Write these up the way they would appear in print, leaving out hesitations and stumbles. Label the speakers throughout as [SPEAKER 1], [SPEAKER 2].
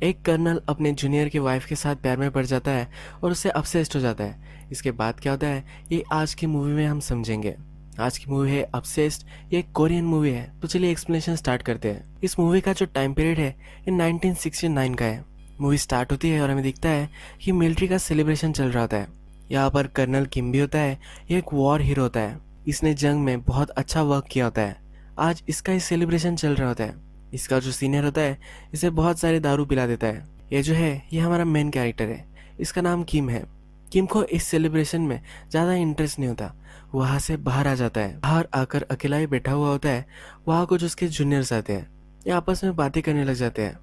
[SPEAKER 1] एक कर्नल अपने जूनियर की वाइफ के साथ प्यार में पड़ जाता है और उससे अपसेस्ड हो जाता है। इसके बाद क्या होता है ये आज की मूवी में हम समझेंगे। आज की मूवी है अपसेस्ड। ये एक कोरियन मूवी है, तो चलिए एक्सप्लेनेशन स्टार्ट करते हैं। इस मूवी का जो टाइम पीरियड है ये 1969 का है। मूवी स्टार्ट होती है और हमें दिखता है कि मिलिट्री का सेलिब्रेशन चल रहा होता है। यहाँ पर कर्नल किम भी होता है। ये एक वॉर हीरो होता है। इसने जंग में बहुत अच्छा वर्क किया होता है। आज इसका ही सेलिब्रेशन चल रहा होता है। इसका जो सीनियर होता है इसे बहुत सारे दारू पिला देता है। ये जो है ये हमारा मेन कैरेक्टर है। इसका नाम किम है। किम को इस सेलिब्रेशन में ज़्यादा इंटरेस्ट नहीं होता। वहाँ से बाहर आ जाता है। बाहर आकर अकेला ही बैठा हुआ होता है। वहाँ कुछ उसके जूनियर्स आते हैं। ये आपस में बातें करने लग जाते हैं।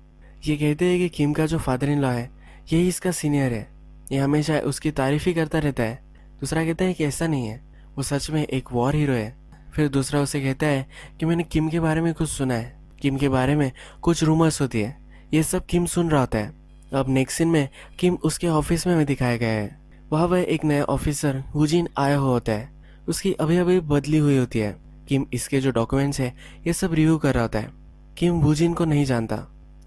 [SPEAKER 1] ये कहते हैं कि किम का जो फादर इन लॉ है यही इसका सीनियर है। ये हमेशा उसकी तारीफ ही करता रहता है। दूसरा कहता है कि ऐसा नहीं है, वो सच में एक वॉर हीरो है। फिर दूसरा उसे कहता है कि मैंने किम के बारे में कुछ सुना है। किम के बारे में कुछ रूमर्स होती है। ये सब किम सुन रहा होता है। अब नेक्स्ट सीन में किम उसके ऑफिस में हमें दिखाया गया है। वहाँ वह एक नया ऑफिसर वूजिन आया हुआ होता है। उसकी अभी अभी बदली हुई होती है। किम इसके जो डॉक्यूमेंट्स है ये सब रिव्यू कर रहा होता है। किम वूजिन को नहीं जानता।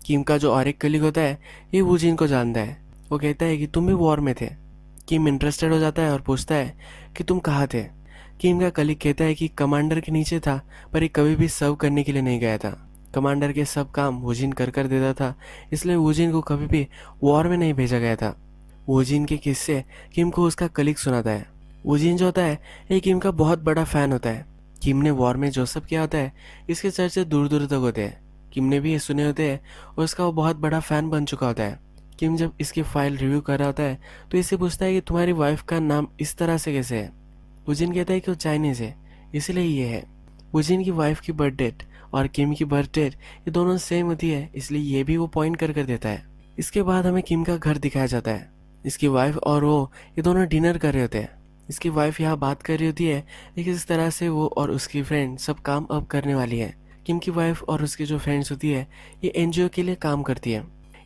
[SPEAKER 1] किम का जो और एक कलीग होता है ये वूजिन को जानता है। वो कहता है कि तुम भी वॉर में थे। किम इंटरेस्टेड हो जाता है और पूछता है कि तुम कहाँ थे। किम का कलीग कहता है कि कमांडर के नीचे था, पर ये कभी भी सर्व करने के लिए नहीं गया था। कमांडर के सब काम वूजिन कर कर देता था, इसलिए वूजिन को कभी भी वॉर में नहीं भेजा गया था। वूजिन के किस्से किम को उसका कलीग सुनाता है। वूजिन जो होता है ये किम का बहुत बड़ा फैन होता है। किम ने वॉर में जो सब किया होता है इसके चर्चे दूर दूर तक होते हैं। किम ने भी ये सुने होते हैं और उसका वो बहुत बड़ा फैन बन चुका होता है। किम जब इसकी फाइल रिव्यू कर रहा होता है तो इससे पूछता है कि तुम्हारी वाइफ का नाम इस तरह से कैसे है। वूजिन कहता है कि वो चाइनीज है इसलिए ये है। वूजिन की वाइफ की बर्थ डेट और किम की बर्थ डेट ये दोनों सेम होती है, इसलिए ये भी वो पॉइंट कर कर देता है। इसके बाद हमें किम का घर दिखाया जाता है। इसकी वाइफ और वो ये दोनों डिनर कर रहे होते हैं। इसकी वाइफ यहाँ बात कर रही होती है कि किस तरह से वो और उसकी फ्रेंड सब काम अब करने वाली है। किम की वाइफ और उसकी जो फ्रेंड्स होती है ये एनजीओ के लिए काम करती है।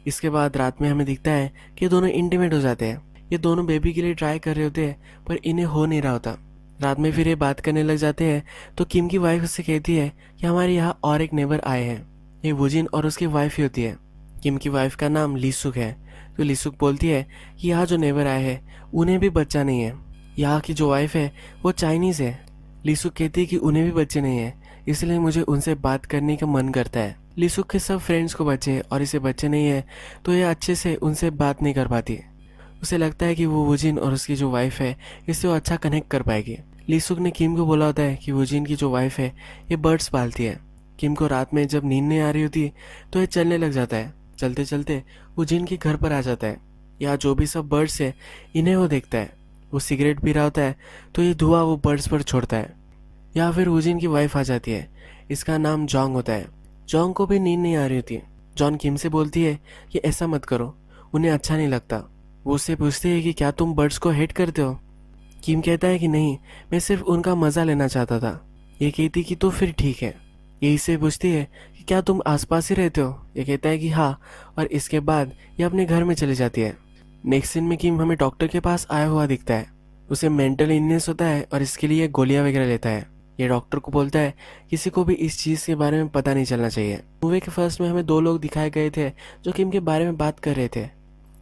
[SPEAKER 1] इसके बाद रात में हमें दिखता है कि ये दोनों इंटीमेट हो जाते हैं। ये दोनों बेबी के लिए ट्राई कर रहे होते हैं पर इन्हें हो नहीं रहा होता। रात में फिर ये बात करने लग जाते हैं तो किम की वाइफ उससे कहती है कि हमारे यहाँ और एक नेबर आए हैं। ये वूजिन और उसकी वाइफ ही होती है। किम की वाइफ का नाम लीसुक है। तो लीसुक बोलती है कि यहाँ जो नेबर आए हैं उन्हें भी बच्चा नहीं है। यहाँ की जो वाइफ है वो चाइनीज है। लीसुक कहती है कि उन्हें भी बच्चे नहीं है, इसलिए मुझे उनसे बात करने का मन करता है। लीसुक के सब फ्रेंड्स को बच्चे हैं और इसे बच्चे नहीं है, तो ये अच्छे से उनसे बात नहीं कर पाती। उसे लगता है कि वो वूजिन और उसकी जो वाइफ है इससे वो अच्छा कनेक्ट कर पाएगी। लीसुक ने किम को बोला होता है कि वूजिन की जो वाइफ है ये बर्ड्स पालती है। किम को रात में जब नींद नहीं आ रही होती तो ये चलने लग जाता है। चलते चलते वूजिन के घर पर आ जाता है। यहाँ जो भी सब बर्ड्स है इन्हें वो देखता है। वो सिगरेट पी रहा होता है तो ये धुआं वो बर्ड्स पर छोड़ता है। या फिर वूजिन की वाइफ आ जाती है। इसका नाम जोंग होता है। जोंग को भी नींद नहीं आ रही होती। जॉन किम से बोलती है कि ऐसा मत करो, उन्हें अच्छा नहीं लगता। वो उससे पूछती है कि क्या तुम बर्ड्स को हेट करते हो। किम कहता है कि नहीं, मैं सिर्फ उनका मज़ा लेना चाहता था। ये कहती कि तो फिर ठीक है। ये इससे पूछती है कि क्या तुम आसपास ही रहते हो। ये कहता है कि हाँ, और इसके बाद ये अपने घर में चली जाती है। नेक्स्ट सीन में किम हमें डॉक्टर के पास आया हुआ दिखता है। उसे मेंटल इलनेस होता है और इसके लिए गोलियां वगैरह लेता है। ये डॉक्टर को बोलता है किसी को भी इस चीज़ के बारे में पता नहीं चलना चाहिए। मूवी के फर्स्ट में हमें दो लोग दिखाए गए थे जो किम के बारे में बात कर रहे थे।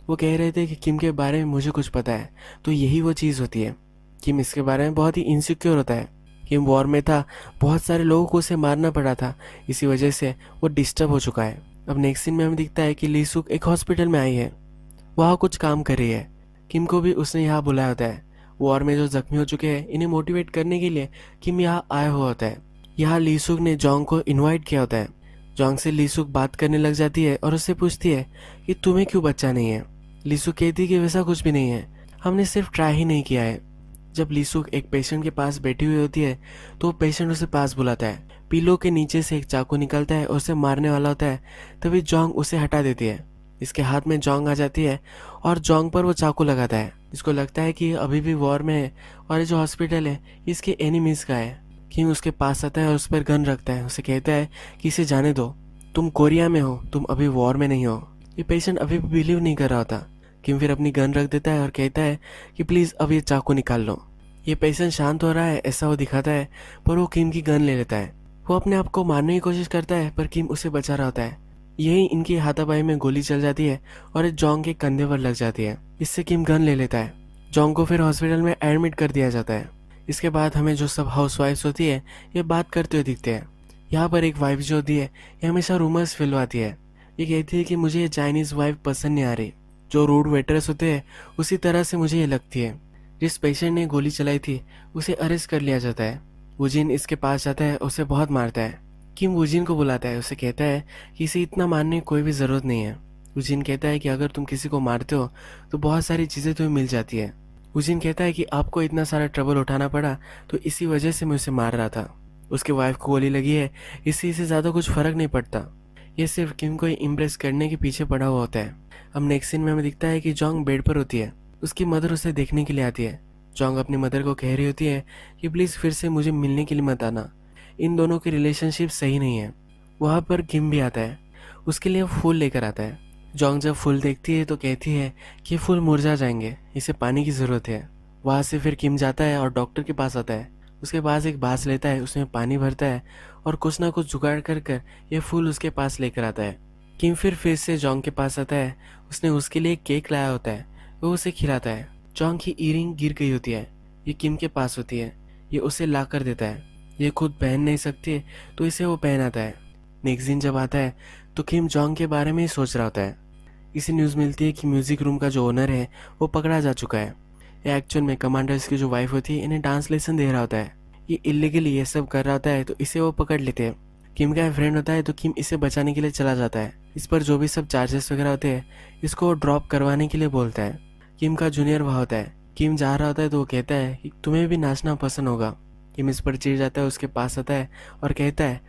[SPEAKER 1] वो कह रहे थे कि किम के बारे में मुझे कुछ पता है, तो यही वो चीज़ होती है। किम इसके बारे में बहुत ही इनसिक्योर होता है। किम वॉर में था, बहुत सारे लोगों को उसे मारना पड़ा था, इसी वजह से वो डिस्टर्ब हो चुका है। अब नेक्स्ट सीन में हमें दिखता है कि लीसुक एक हॉस्पिटल में आई है। वहाँ कुछ काम कर रही है। किम को भी उसने यहाँ बुलाया होता है। वॉर में जो जख्मी हो चुके हैं इन्हें मोटिवेट करने के लिए किम यहाँ आया हुआ होता है। यहाँ लीसुक ने जोंग को इनवाइट किया होता है। जोंग से लीसुक बात करने लग जाती है और उससे पूछती है कि तुम्हें क्यों बच्चा नहीं है। लीसुक कहती है कि वैसा कुछ भी नहीं है, हमने सिर्फ ट्राई ही नहीं किया है। जब लीसुक एक पेशेंट के पास बैठी हुई होती है तो पेशेंट उसे पास बुलाता है। पीलो के नीचे से एक चाकू निकलता है और उसे मारने वाला होता है, तभी जोंग उसे हटा देती है। इसके हाथ में जोंग आ जाती है और जोंग पर वो चाकू लगाता है। इसको लगता है कि अभी भी वॉर में है और ये जो हॉस्पिटल है इसके एनिमीज का है। किंग उसके पास आता है और उस पर गन रखता है। उसे कहता है कि इसे जाने दो, तुम कोरिया में हो, तुम अभी वॉर में नहीं हो। ये पेशेंट अभी भी बिलीव नहीं कर रहा होता। किम फिर अपनी गन रख देता है और कहता है कि प्लीज़ अब ये चाकू निकाल लो। ये पेशेंट शांत हो रहा है ऐसा वो दिखाता है, पर वो किम की गन ले लेता है। वो अपने आप को मारने की कोशिश करता है पर किम उसे बचा रहा होता है। यही इनकी हाथापाई में गोली चल जाती है और जोंग के कंधे पर लग जाती है। इससे किम गन ले लेता है। जोंग को फिर हॉस्पिटल में एडमिट कर दिया जाता है। इसके बाद हमें जो सब हाउसवाइफ्स होती है ये बात करते हुए दिखते हैं। यहाँ पर एक वाइफ जो होती है ये हमेशा रूमर्स फैलवाती है। ये कहती है कि मुझे ये चाइनीज़ वाइफ पसंद नहीं आ रही। जो रूड वेटर्स होते हैं उसी तरह से मुझे ये लगती है। जिस पेशेंट ने गोली चलाई थी उसे अरेस्ट कर लिया जाता है। वुजिन इसके पास जाता है, उसे बहुत मारता है। किम वुजिन को बुलाता है, उसे कहता है कि इसे इतना मारने की कोई भी ज़रूरत नहीं है। वुजिन कहता है कि अगर तुम किसी को मारते हो तो बहुत सारी चीज़ें तुम्हें मिल जाती है। वुजिन कहता है कि आपको इतना सारा ट्रबल उठाना पड़ा तो इसी वजह से मैं उसे मार रहा था। उसके वाइफ को गोली लगी है, इससे इसे ज़्यादा कुछ फ़र्क नहीं पड़ता। ये सिर्फ किम को इम्प्रेस करने के पीछे पड़ा हुआ होता है। अब नेक्स्ट सीन में हमें दिखता है कि जोंग बेड पर होती है। उसकी मदर उसे देखने के लिए आती है। जोंग अपनी मदर को कह रही होती है कि प्लीज़ फिर से मुझे मिलने के लिए मत आना, इन दोनों की रिलेशनशिप सही नहीं है। वहाँ पर किम भी आता है, उसके लिए फूल लेकर आता है। जोंग जब फूल देखती है तो कहती है कि फूल मुरझा जाएंगे, इसे पानी की ज़रूरत है। वहाँ से फिर किम जाता है और डॉक्टर के पास आता है। उसके पास एक बास लेता है, उसमें पानी भरता है और कुछ ना कुछ जुगाड़ कर कर ये फूल उसके पास लेकर आता है। किम फिर से जोंग के पास आता है। उसने उसके लिए केक लाया होता है, वो उसे खिलाता है। जोंग की ईयरिंग गिर गई होती है, ये किम के पास होती है। ये उसे ला कर देता है। ये खुद पहन नहीं सकती तो इसे वो पहनाता है। नेक्स्ट दिन जब आता है तो किम जोंग के बारे में ही सोच रहा होता है। इसे न्यूज़ मिलती है कि म्यूज़िक रूम का जो ओनर है वो पकड़ा जा चुका है। ये एक्चुअल में कमांडर्स की जो वाइफ होती है इन्हें डांस लेसन दे रहा होता है। ये इलीगली ये सब कर रहा होता है तो इसे वो पकड़ लेते हैं। किम का फ्रेंड होता है तो किम इसे बचाने के लिए चला जाता है। इस पर जो भी सब चार्जेस वगैरह होते हैं इसको ड्रॉप करवाने के लिए बोलता है। किम का जूनियर वहाँ होता है। किम जा रहा होता है तो वो कहता है कि तुम्हें भी नाचना पसंद होगा। किम इस पर चिढ़ जाता है, उसके पास आता है और कहता है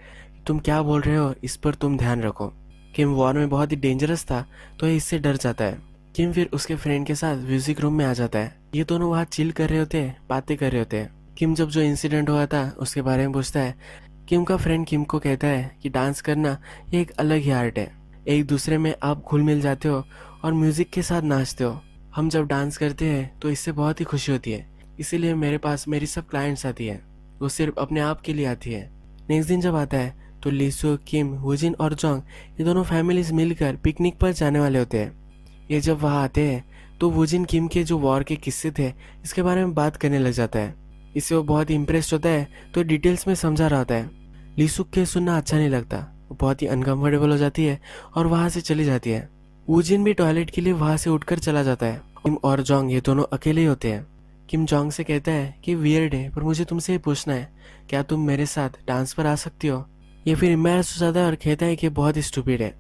[SPEAKER 1] तुम क्या बोल रहे हो, इस पर तुम ध्यान रखो। किम वॉर में बहुत ही डेंजरस था तो ये इससे डर जाता है। किम फिर उसके फ्रेंड के साथ म्यूजिक रूम में आ जाता है। ये दोनों वहाँ चिल कर रहे होते हैं, बातें कर रहे होते हैं। किम जब जो इंसिडेंट हुआ था उसके बारे में पूछता है। किम का फ्रेंड किम को कहता है कि डांस करना ये एक अलग ही आर्ट है। एक दूसरे में आप घुल मिल जाते हो और म्यूजिक के साथ नाचते हो। हम जब डांस करते हैं तो इससे बहुत ही खुशी होती है। इसीलिए मेरे पास मेरी सब क्लाइंट्स आती है, वो सिर्फ अपने आप के लिए आती है। नेक्स्ट दिन जब आता है तो लीसु, किम, वुजिन और जोंग ये दोनों फैमिलीज मिलकर पिकनिक पर जाने वाले होते हैं। ये जब वहाँ आते हैं तो वुजिन किम के जो वॉर के किस्से थे इसके बारे में बात करने लग जाता है। इससे वो बहुत ही इम्प्रेस्ड होता है तो डिटेल्स में समझा रहा होता है। लीसु के सुनना अच्छा नहीं लगता, वो बहुत ही अनकंफर्टेबल हो जाती है और वहाँ से चली जाती है। वुजिन भी टॉयलेट के लिए वहाँ से उठकर चला जाता है। किम और जोंग ये दोनों अकेले ही होते हैं। किम जोंग से कहता है कि वियर्ड है पर मुझे तुमसे ये पूछना है, क्या तुम मेरे साथ डांस पर आ सकती हो? ये फिर एम्बैरेस हो जाता है और कहता है कि बहुत ही स्टूपिड है।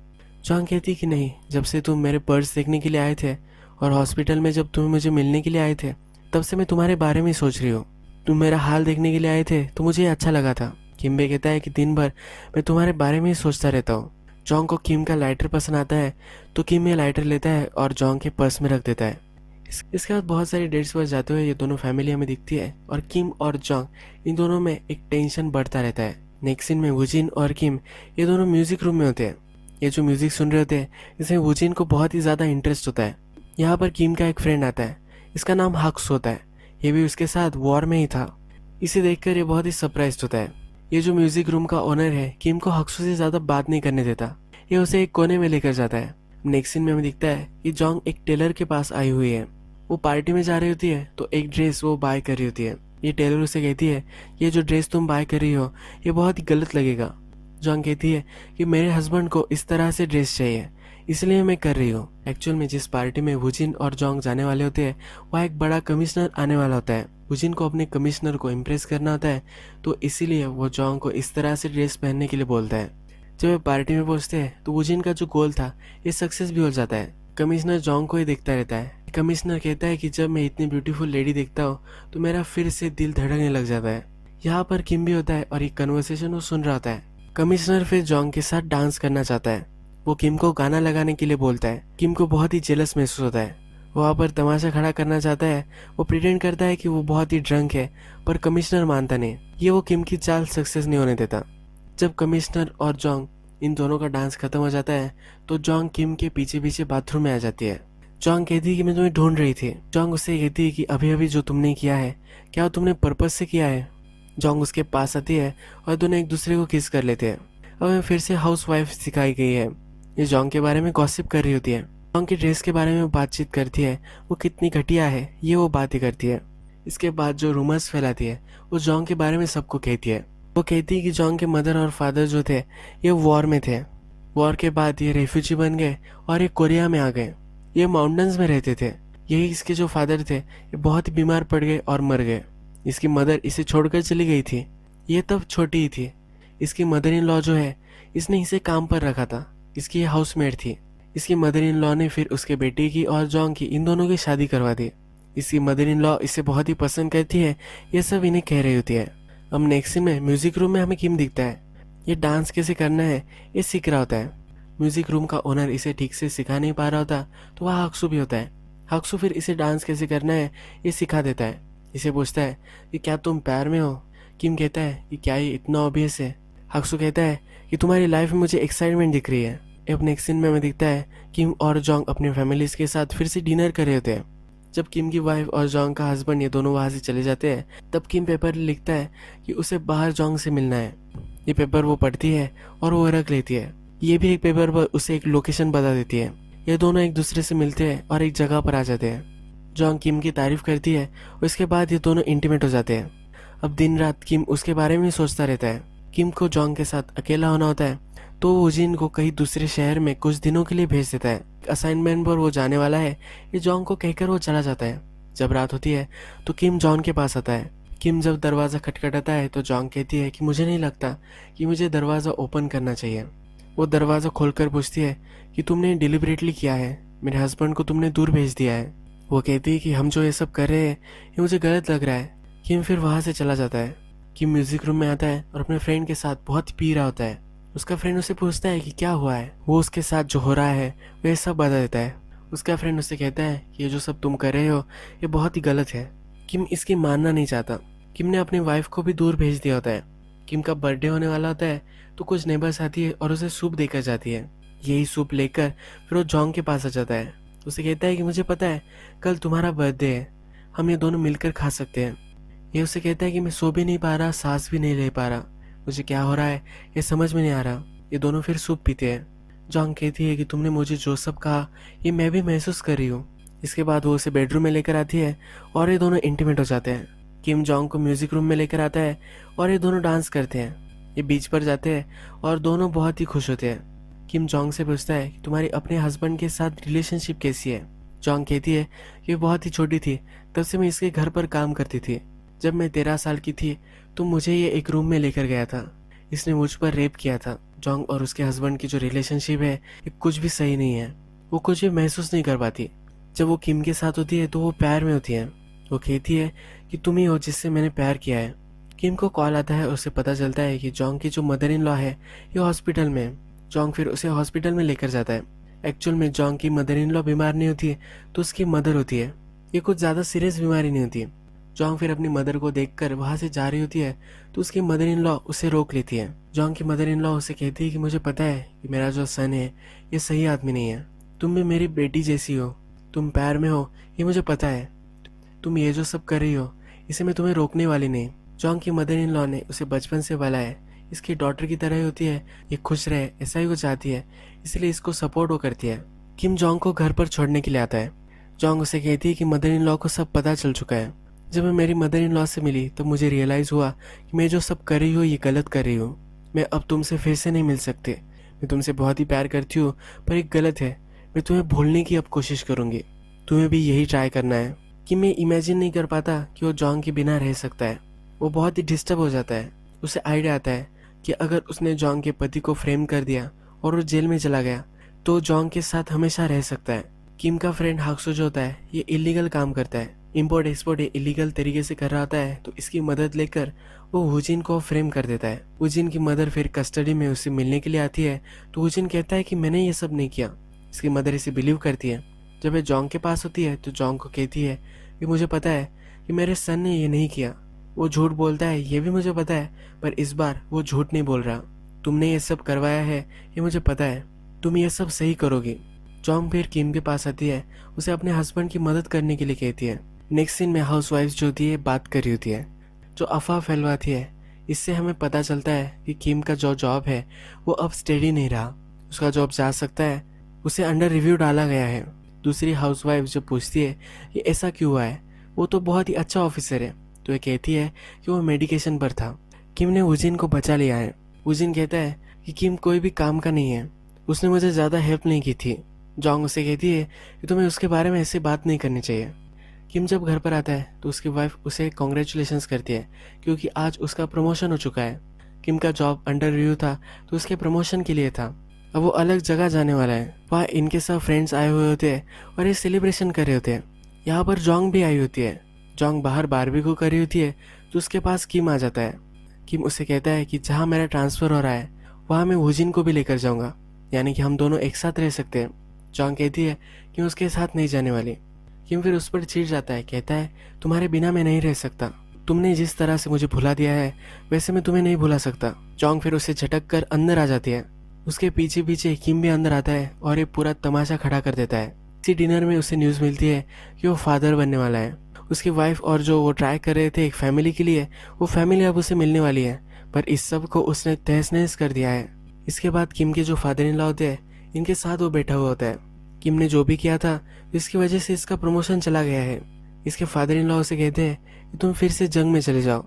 [SPEAKER 1] जोंग कहती है कि नहीं, जब से तुम मेरे पर्स देखने के लिए आए थे और हॉस्पिटल में जब तुम मुझे मिलने के लिए आए थे तब से मैं तुम्हारे बारे में ही सोच रही हूँ। तुम मेरा हाल देखने के लिए आए थे तो मुझे अच्छा लगा था। किम्बे कहता है कि दिन भर मैं तुम्हारे बारे में ही सोचता रहता हूँ। जोंग को किम का लाइटर पसंद आता है तो किम ये लाइटर लेता है और जोंग के पर्स में रख देता है। इसके बाद बहुत सारी डेट्स पर जाते हुए ये दोनों फैमिली हमें दिखती है और किम और जोंग इन दोनों में एक टेंशन बढ़ता रहता है। नेक्स्ट सीन में वुजिन और किम ये दोनों म्यूजिक रूम में होते हैं। ये जो म्यूजिक सुन रहे होते हैं इसमें वुजिन को बहुत ही ज़्यादा इंटरेस्ट होता है। यहाँ पर किम का एक फ्रेंड आता है, इसका नाम हक्स होता है। ये भी उसके साथ वॉर में ही था। इसे देखकर ये बहुत ही सरप्राइज होता है। ये जो म्यूजिक रूम का ओनर है किम को हक्सू से ज़्यादा बात नहीं करने देता। ये उसे एक कोने में लेकर जाता है। नेक्स्ट सीन में हमें दिखता है कि जोंग एक टेलर के पास आई हुई है। वो पार्टी में जा रही होती है तो एक ड्रेस वो बाय कर रही होती है। ये टेलर उसे कहती है ये जो ड्रेस तुम बाय कर रही हो ये बहुत ही गलत लगेगा। जोंग कहती है कि मेरे हस्बैंड को इस तरह से ड्रेस चाहिए इसलिए मैं कर रही हूँ। एक्चुअल में जिस पार्टी में वुजिन और जोंग जाने वाले होते हैं वहाँ एक बड़ा कमिश्नर आने वाला होता है। वुजिन को अपने कमिश्नर को इम्प्रेस करना होता है तो इसीलिए वो जोंग को इस तरह से ड्रेस पहनने के लिए बोलता है। जब वे पार्टी में पहुंचते हैं तो वुजिन का जो गोल था ये सक्सेस भी हो जाता है। कमिश्नर जोंग को ही देखता रहता है। कमिश्नर कहता है कि जब मैं इतनी ब्यूटीफुल लेडी देखता हूँ तो मेरा फिर से दिल धड़कने लग जाता है। यहाँ पर किम भी होता है और एक कन्वर्सेशन वो सुन रहा होता है। कमिश्नर फिर जोंग के साथ डांस करना चाहता है। वो किम को गाना लगाने के लिए बोलता है। किम को बहुत ही जेलस महसूस होता है। वो वहाँ पर तमाशा खड़ा करना चाहता है। वो प्रिटेंड करता है कि वो बहुत ही ड्रंक है पर कमिश्नर मानता नहीं। ये वो किम की चाल सक्सेस नहीं होने देता। जब कमिश्नर और जोंग इन दोनों का डांस खत्म हो जाता है तो जोंग किम के पीछे पीछे बाथरूम में आ जाती है। जोंग कहती है कि मैं तुम्हें ढूंढ रही थी। जोंग उससे कहती है कि अभी अभी जो तुमने किया है क्या तुमने पर्पस से किया है? जोंग उसके पास आती है और दोनों एक दूसरे को किस कर लेते हैं। अब हमें फिर से हाउस वाइफ सिखाई गई है। ये जॉन्ग के बारे में गॉसिप कर रही होती है। जॉन्ग की ड्रेस के बारे में बातचीत करती है, वो कितनी घटिया है ये वो बातें करती है। इसके बाद जो रूमर्स फैलाती है वो जॉन्ग के बारे में सबको कहती है। वो कहती है कि जॉन्ग के मदर और फादर जो थे ये वॉर में थे। वॉर के बाद ये रेफ्यूजी बन गए और ये कोरिया में आ गए। ये माउंटेन्स में रहते थे। यही इसके जो फादर थे ये बहुत ही बीमार पड़ गए और मर गए। इसकी मदर इसे छोड़कर चली गई थी। ये तब छोटी ही थी। इसकी मदर इन लॉ जो है इसने इसे काम पर रखा था। इसकी ये हाउसमेट थी। इसकी मदर इन लॉ ने फिर उसके बेटे की और जॉन्ग की इन दोनों की शादी करवा दी। इसकी मदर इन लॉ इसे बहुत ही पसंद करती है, ये सब इन्हें कह रही होती है। अब नेक्स्ट सीन में म्यूजिक रूम में हमें किम दिखता है। ये डांस कैसे करना है ये सीख रहा होता है। म्यूजिक रूम का ओनर इसे ठीक से सिखा नहीं पा रहा होता तो वह हाक्सू भी होता है। हाक्सू फिर इसे डांस कैसे करना है ये सिखा देता है। इसे पूछता है कि क्या तुम प्यार में हो। किम कहता है कि क्या ये इतना ऑब्वियस है। हाक्सू कहता है कि तुम्हारी लाइफ में मुझे एक्साइटमेंट दिख रही है। अब नेक्स्ट सीन में हमें दिखता है किम और जॉन्ग अपनी फैमिलीज के साथ फिर से डिनर कर रहे होते हैं। जब किम की वाइफ और जॉन्ग का हस्बैंड ये दोनों वहां से चले जाते हैं तब किम पेपर लिखता है कि उसे बाहर जॉन्ग से मिलना है। ये पेपर वो पढ़ती है और वो रख लेती है। ये भी एक पेपर पर उसे एक लोकेशन बता देती है। ये दोनों एक दूसरे से मिलते हैं और एक जगह पर आ जाते हैं। जॉन्ग किम की तारीफ करती है और इसके बाद ये दोनों इंटीमेट हो जाते हैं। अब दिन रात किम उसके बारे में सोचता रहता है। किम को जॉन्ग के साथ अकेला होना होता है तो वो उजिन को कहीं दूसरे शहर में कुछ दिनों के लिए भेज देता है। असाइनमेंट पर वो जाने वाला है, ये जॉन्ग को कहकर वो चला जाता है। जब रात होती है तो किम जॉन्ग के पास आता है। किम जब दरवाज़ा खटखटाता है तो जॉन्ग कहती है कि मुझे नहीं लगता कि मुझे दरवाज़ा ओपन करना चाहिए। वो दरवाज़ा खोलकर पूछती है कि तुमने डिलिबरेटली किया है, मेरे हस्बैंड को तुमने दूर भेज दिया है। वो कहती है कि हम जो ये सब कर रहे हैं ये मुझे गलत लग रहा है। किम फिर वहाँ से चला जाता है। किम म्यूजिक रूम में आता है और अपने फ्रेंड के साथ बहुत पी रहा होता है। उसका फ्रेंड उससे पूछता है कि क्या हुआ है। वो उसके साथ जो हो रहा है वह सब बता देता है। उसका फ्रेंड उससे कहता है कि ये जो सब तुम कर रहे हो ये बहुत ही गलत है। किम इसकी मानना नहीं चाहता। किम ने अपनी वाइफ को भी दूर भेज दिया होता है। किम का बर्थडे होने वाला होता है तो कुछ नेबर्स आती है और उसे सूप देकर जाती है। यही सूप लेकर फिर वो जॉन्ग के पास आ जाता है। उसे कहता है कि मुझे पता है कल तुम्हारा बर्थडे है, हम ये दोनों मिलकर खा सकते हैं। ये उसे कहता है कि मैं सो भी नहीं पा रहा, सांस भी नहीं ले पा रहा, मुझे क्या हो रहा है ये समझ में नहीं आ रहा। ये दोनों फिर सूप पीते हैं। जॉन्ग कहती है कि तुमने मुझे जो सब कहा ये मैं भी महसूस कर रही हूँ। इसके बाद वो उसे बेडरूम में लेकर आती है और ये दोनों इंटीमेट हो जाते हैं। किम जॉन्ग को म्यूजिक रूम में लेकर आता है और ये दोनों डांस करते हैं। ये बीच पर जाते हैं और दोनों बहुत ही खुश होते हैं। किम जॉन्ग से पूछता है कि तुम्हारी अपने हस्बैंड के साथ रिलेशनशिप कैसी है। जॉन्ग कहती है कि वो बहुत ही छोटी थी तब से मैं इसके घर पर काम करती थी। जब मैं 13 साल की थी तो मुझे ये एक रूम में लेकर गया था। इसने मुझ पर रेप किया था। जॉन्ग और उसके हस्बैंड की जो रिलेशनशिप है ये कुछ भी सही नहीं है। वो कुछ भी महसूस नहीं कर पाती। जब वो किम के साथ होती है तो वो प्यार में होती है। वो कहती है कि तुम ही हो जिससे मैंने प्यार किया है। किम को कॉल आता है और उसे पता चलता है कि जॉन्ग की जो मदर इन लॉ है ये हॉस्पिटल में है। जॉन्ग फिर उसे हॉस्पिटल में लेकर जाता है। एक्चुअल में जॉन्ग की मदर इन लॉ बीमार नहीं होती है तो उसकी मदर होती है। ये कुछ ज़्यादा सीरियस बीमारी नहीं होती। जॉन्ग फिर अपनी मदर को देखकर वहां से जा रही होती है तो उसकी मदर इन लॉ उसे रोक लेती है। जॉन्ग की मदर इन लॉ उसे कहती है कि मुझे पता है कि मेरा जो सन है ये सही आदमी नहीं है। तुम भी मेरी बेटी जैसी हो, तुम प्यार में हो, ये मुझे पता है। तुम ये जो सब कर रही हो इसे मैं तुम्हें रोकने वाली नहीं। जॉन्ग की मदर इन लॉ ने उसे बचपन से पाला है, इसकी डॉटर की तरह ही होती है, ये खुश रहे ऐसा ही वो चाहती है, इसलिए इसको सपोर्ट वो करती है। किम जॉन्ग को घर पर छोड़ने के लिए आता है। जॉन्ग उसे कहती है कि मदर इन लॉ को सब पता चल चुका है। जब मैं मेरी मदर इन लॉ से मिली तो मुझे रियलाइज़ हुआ कि मैं जो सब कर रही हूँ ये गलत कर रही हूँ। मैं अब तुमसे फिर से नहीं मिल सकती। मैं तुमसे बहुत ही प्यार करती हूँ पर एक गलत है। मैं तुम्हें भूलने की अब कोशिश करूँगी। तुम्हें भी यही ट्राई करना है। कि मैं इमेजिन नहीं कर पाता कि वो जॉन्ग के बिना रह सकता है। वो बहुत ही डिस्टर्ब हो जाता है। उसे आइडिया आता है कि अगर उसने जॉन्ग के पति को फ्रेम कर दिया और वो जेल में चला गया तो जॉन्ग के साथ हमेशा रह सकता है। किम का फ्रेंड हाक्सो जो होता है ये इलीगल काम करता है, इम्पोर्ट एक्सपोर्ट इलीगल तरीके से कर रहा होता है, तो इसकी मदद लेकर वो वुजिन को फ्रेम कर देता है। वुजिन की मदर फिर कस्टडी में उससे मिलने के लिए आती है तो वुजिन कहता है कि मैंने ये सब नहीं किया। इसकी मदर इसे बिलीव करती है। जब ये जॉन्ग के पास होती है तो जॉन्ग को कहती है कि मुझे पता है कि मेरे सन ने ये नहीं किया। वो झूठ बोलता है ये भी मुझे पता है, पर इस बार वो झूठ नहीं बोल रहा। तुमने ये सब करवाया है ये मुझे पता है, तुम ये सब सही करोगी। जॉन्ग फिर किम के पास आती है, उसे अपने हस्बैंड की मदद करने के लिए कहती है। नेक्स्ट सीन में हाउसवाइफ जो होती है बात कर रही होती है, जो अफवाह फैलवाती है। इससे हमें पता चलता है कि किम का जो जॉब है वो अब स्टेडी नहीं रहा। उसका जॉब जा सकता है, उसे अंडर रिव्यू डाला गया है। दूसरी हाउसवाइफ जो पूछती है कि ऐसा क्यों हुआ है, वो तो बहुत ही अच्छा ऑफिसर है, तो ये कहती है कि वो मेडिकेशन पर था। किम ने वुजिन को बचा लिया है। वुजिन कहता है कि किम कोई भी काम का नहीं है, उसने मुझे ज़्यादा हेल्प नहीं की थी। जोंग उसे कहती है कि तुम्हें उसके बारे में ऐसे बात नहीं करनी चाहिए। किम जब घर पर आता है तो उसकी वाइफ उसे कॉन्ग्रेचुलेशंस करती है क्योंकि आज उसका प्रमोशन हो चुका है। किम का जॉब अंडर रिव्यू था तो उसके प्रमोशन के लिए था। अब वो अलग जगह जाने वाला है। वहाँ इनके सब फ्रेंड्स आए हुए होते हैं और ये सेलिब्रेशन कर रहे होते हैं। यहाँ पर जोंग भी आई होती है। जोंग बाहर बारबेक्यू कर रही होती है तो उसके पास किम आ जाता है। किम उसे कहता है कि जहाँ मेरा ट्रांसफ़र हो रहा है वहाँ मैं वुजिन को भी लेकर जाऊँगा, यानी कि हम दोनों एक साथ रह सकते हैं। जोंग कहती है कि उसके साथ नहीं जाने वाली। किम फिर उस पर चिढ़ जाता है, कहता है तुम्हारे बिना मैं नहीं रह सकता, तुमने जिस तरह से मुझे भुला दिया है वैसे मैं तुम्हें नहीं भुला सकता। जोंग फिर उसे झटक कर अंदर आ जाती है। उसके पीछे पीछे किम भी अंदर आता है और ये पूरा तमाशा खड़ा कर देता है। इसी डिनर में उसे न्यूज़ मिलती है कि वो फादर बनने वाला है। उसकी वाइफ और जो वो ट्राई कर रहे थे एक फैमिली के लिए, वो फैमिली अब उसे मिलने वाली है, पर इस सब को उसने तहस नहस कर दिया है। इसके बाद किम के जो फादर इन लॉ होते हैं इनके साथ वो बैठा हुआ होता है। किम ने जो भी किया था इसकी वजह से इसका प्रमोशन चला गया है। इसके फादर इन लॉ उसे कहते हैं कि तुम फिर से जंग में चले जाओ,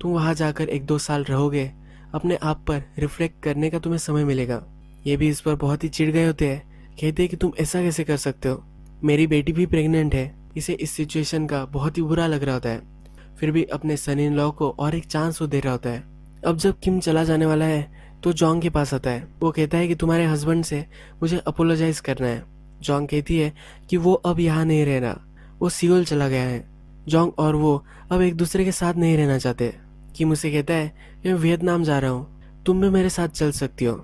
[SPEAKER 1] तुम वहाँ जाकर 1-2 साल रहोगे, अपने आप पर रिफ्लेक्ट करने का तुम्हें समय मिलेगा। ये भी इस पर बहुत ही चिढ़ गए होते हैं, कहते हैं कि तुम ऐसा कैसे कर सकते हो, मेरी बेटी भी प्रेग्नेंट है। इसे इस सिचुएशन का बहुत ही बुरा लग रहा होता है, फिर भी अपने सन इन लॉ को और एक चांस वो दे रहा होता है। अब जब किम चला जाने वाला है तो जोंग के पास आता है। वो कहता है कि तुम्हारे हस्बैंड से मुझे अपोलोजाइज करना है। जोंग कहती है कि वो अब यहाँ नहीं रह रहा, वो सियोल चला गया है। जोंग और वो अब एक दूसरे के साथ नहीं रहना चाहते। किम उसे कहता है कि मैं वियतनाम जा रहा हूँ, तुम भी मेरे साथ चल सकती हो।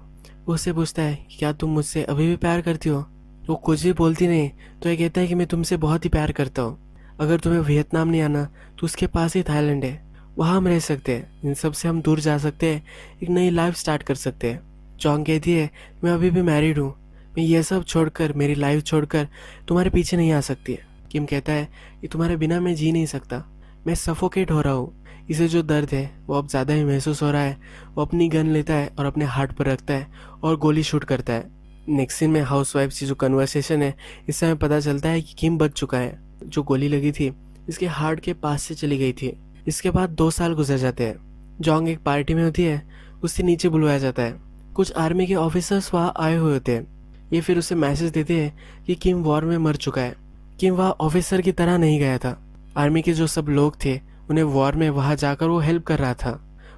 [SPEAKER 1] वो उससे पूछता है कि क्या तुम मुझसे अभी भी प्यार करती हो। वो कुछ भी बोलती नहीं तो ये कहता है कि मैं तुमसे बहुत ही प्यार करता हूँ, अगर तुम्हें वियतनाम नहीं आना तो उसके पास ही थाईलैंड है, वहाँ हम रह सकते हैं, इन सब से हम दूर जा सकते हैं, एक नई लाइफ स्टार्ट कर सकते हैं। जोंग कहती है मैं अभी भी मैरिड हूँ, मैं ये सब छोड़कर, मेरी लाइफ छोड़कर तुम्हारे पीछे नहीं आ सकती है। किम कहता है कि तुम्हारे बिना मैं जी नहीं सकता, मैं सफोकेट हो रहा हूँ। इसे जो दर्द है वो अब ज़्यादा ही महसूस हो रहा है। वो अपनी गन लेता है और अपने हार्ट पर रखता है और गोली शूट करता है। नेक्स्ट सीन में हाउसवाइफ से जो कन्वर्सेशन है इससे हमें पता चलता है कि किम बच चुका है। जो गोली लगी थी इसके हार्ट के पास से चली गई थी। इसके बाद 2 साल गुजर जाते हैं। जोंग एक पार्टी में होती है, उससे नीचे बुलवाया जाता है। कुछ आर्मी के ऑफिसर्स वहाँ आए हुए होते हैं। ये फिर उसे मैसेज देते हैं कि किम वॉर में मर चुका है। किम वहाँ ऑफिसर की तरह नहीं गया था। आर्मी के जो सब लोग थे उन्हें वॉर में वहाँ जाकर वो हेल्प कर रहा था।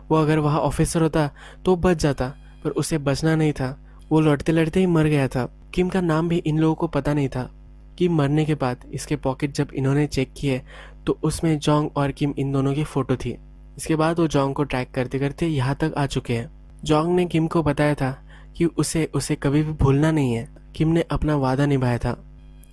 [SPEAKER 1] वो अगर वहाँ ऑफिसर होता तो बच जाता, पर उसे बचना नहीं था, वो लड़ते लड़ते ही मर गया था। किम का नाम भी इन लोगों को पता नहीं था। किम मरने के बाद इसके पॉकेट जब इन्होंने चेक किए तो उसमें जोंग और किम इन दोनों की फ़ोटो थी। इसके बाद वो जोंग को ट्रैक करते करते यहाँ तक आ चुके हैं। जोंग ने किम को बताया था कि उसे कभी भी भूलना नहीं है। किम ने अपना वादा निभाया था।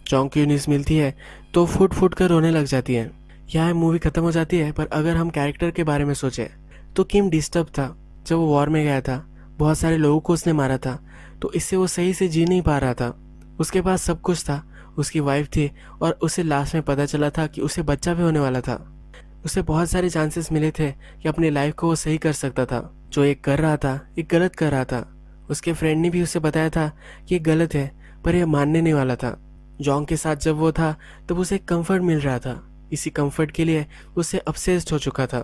[SPEAKER 1] जोंग की न्यूज़ मिलती है तो फूट फूट कर रोने लग जाती है। यहाँ मूवी खत्म हो जाती है, पर अगर हम कैरेक्टर के बारे में सोचें तो किम डिस्टर्ब था। जब वो वॉर में गया था बहुत सारे लोगों को उसने मारा था, तो इससे वो सही से जी नहीं पा रहा था। उसके पास सब कुछ था, उसकी वाइफ थी और उसे लास्ट में पता चला था कि उसे बच्चा भी होने वाला था। उसे बहुत सारे चांसेस मिले थे कि अपनी लाइफ को वो सही कर सकता था। जो एक कर रहा था एक गलत कर रहा था। उसके फ्रेंड ने भी उसे बताया था कि ये गलत है, पर यह मानने नहीं वाला था। जोंग के साथ जब वो था तब उसे कंफर्ट मिल रहा था। इसी कंफर्ट के लिए उसे ऑब्सेस्ड हो चुका था।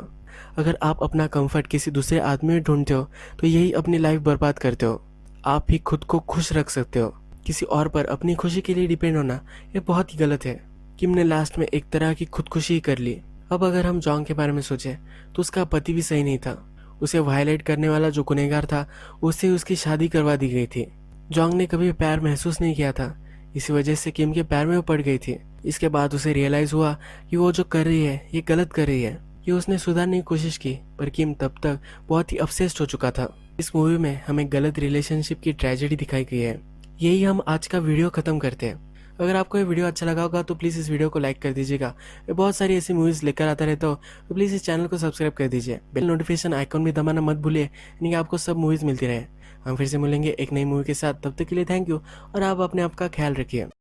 [SPEAKER 1] अगर आप अपना कंफर्ट किसी दूसरे आदमी में ढूंढते हो तो यही अपनी लाइफ बर्बाद करते हो। आप भी खुद को खुश रख सकते हो, किसी और पर अपनी खुशी के लिए डिपेंड होना ये बहुत ही गलत है। किम ने लास्ट में एक तरह की खुदकुशी ही कर ली। अब अगर हम जोंग के बारे में सोचें तो उसका पति भी सही नहीं था। उसे वायलेट करने वाला जो गुनहगार था उससे उसकी शादी करवा दी गई थी। जोंग ने कभी प्यार महसूस नहीं किया था, इसी वजह से किम के पैर में वो पड़ गई थी। इसके बाद उसे रियलाइज हुआ कि वो जो कर रही है ये गलत कर रही है। ये उसने सुधारने की कोशिश की, पर किम तब तक बहुत ही अपसेस्ड हो चुका था। इस मूवी में हमें गलत रिलेशनशिप की ट्रेजेडी दिखाई गई है। यही हम आज का वीडियो खत्म करते हैं। अगर आपको ये वीडियो अच्छा लगा होगा तो प्लीज़ इस वीडियो को लाइक कर दीजिएगा। मैं बहुत सारी ऐसी मूवीज़ लेकर आता रहता हूँ, तो प्लीज़ इस चैनल को सब्सक्राइब कर दीजिए। बेल नोटिफिकेशन आइकॉन भी दबाना मत भूलिए, यानी कि आपको सब मूवीज़ मिलती रहे। हम फिर से मिलेंगे एक नई मूवी के साथ, तब तक के लिए थैंक यू और आप अपने आप का ख्याल रखिए।